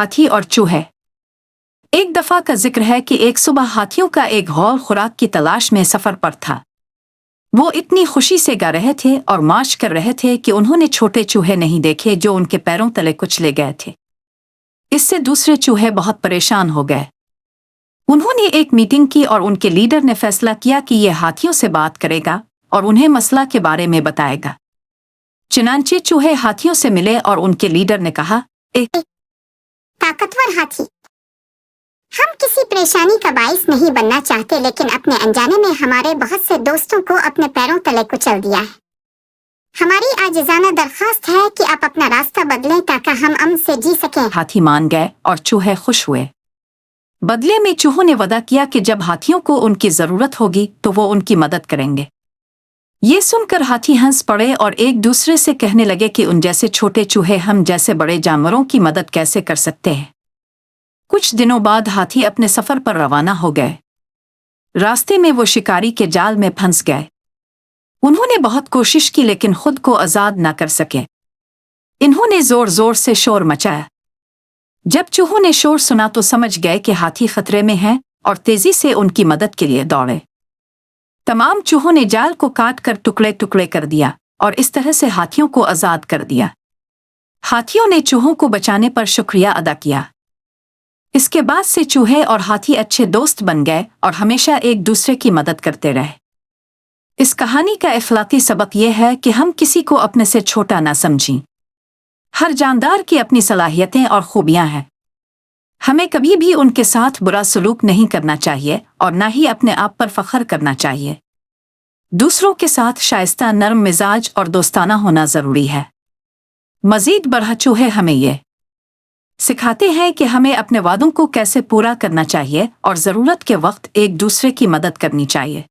ہاتھی اور چوہے۔ ایک دفعہ کا ذکر ہے کہ ایک صبح ہاتھیوں کا ایک غول خوراک کی تلاش میں سفر پر تھا۔ وہ اتنی خوشی سے گا رہے تھے اور مارچ کر رہے تھے کہ انہوں نے چھوٹے چوہے نہیں دیکھے جو ان کے پیروں تلے کچلے گئے تھے۔ اس سے دوسرے چوہے بہت پریشان ہو گئے۔ انہوں نے ایک میٹنگ کی اور ان کے لیڈر نے فیصلہ کیا کہ یہ ہاتھیوں سے بات کرے گا اور انہیں مسئلہ کے بارے میں بتائے گا۔ چنانچہ چوہے ہاتھیوں سے ملے اور ان کے لیڈر نے کہا، ایک طاقتور ہاتھی، ہم کسی پریشانی کا باعث نہیں بننا چاہتے، لیکن اپنے انجانے میں ہمارے بہت سے دوستوں کو اپنے پیروں تلے کچل دیا ہے۔ ہماری عاجزانہ درخواست ہے کہ آپ اپنا راستہ بدلیں تاکہ ہم امن سے جی سکیں۔ ہاتھی مان گئے اور چوہے خوش ہوئے۔ بدلے میں چوہوں نے وعدہ کیا کہ جب ہاتھیوں کو ان کی ضرورت ہوگی تو وہ ان کی مدد کریں گے۔ یہ سن کر ہاتھی ہنس پڑے اور ایک دوسرے سے کہنے لگے کہ ان جیسے چھوٹے چوہے ہم جیسے بڑے جانوروں کی مدد کیسے کر سکتے ہیں۔ کچھ دنوں بعد ہاتھی اپنے سفر پر روانہ ہو گئے۔ راستے میں وہ شکاری کے جال میں پھنس گئے۔ انہوں نے بہت کوشش کی لیکن خود کو آزاد نہ کر سکے۔ انہوں نے زور زور سے شور مچایا۔ جب چوہوں نے شور سنا تو سمجھ گئے کہ ہاتھی خطرے میں ہیں اور تیزی سے ان کی مدد کے لیے دوڑے۔ تمام چوہوں نے جال کو کاٹ کر ٹکڑے ٹکڑے کر دیا اور اس طرح سے ہاتھیوں کو آزاد کر دیا۔ ہاتھیوں نے چوہوں کو بچانے پر شکریہ ادا کیا۔ اس کے بعد سے چوہے اور ہاتھی اچھے دوست بن گئے اور ہمیشہ ایک دوسرے کی مدد کرتے رہے۔ اس کہانی کا اخلاقی سبق یہ ہے کہ ہم کسی کو اپنے سے چھوٹا نہ سمجھیں۔ ہر جاندار کی اپنی صلاحیتیں اور خوبیاں ہیں۔ ہمیں کبھی بھی ان کے ساتھ برا سلوک نہیں کرنا چاہیے اور نہ ہی اپنے آپ پر فخر کرنا چاہیے۔ دوسروں کے ساتھ شائستہ، نرم مزاج اور دوستانہ ہونا ضروری ہے۔ مزید برآں چوہے ہمیں یہ سکھاتے ہیں کہ ہمیں اپنے وعدوں کو کیسے پورا کرنا چاہیے اور ضرورت کے وقت ایک دوسرے کی مدد کرنی چاہیے۔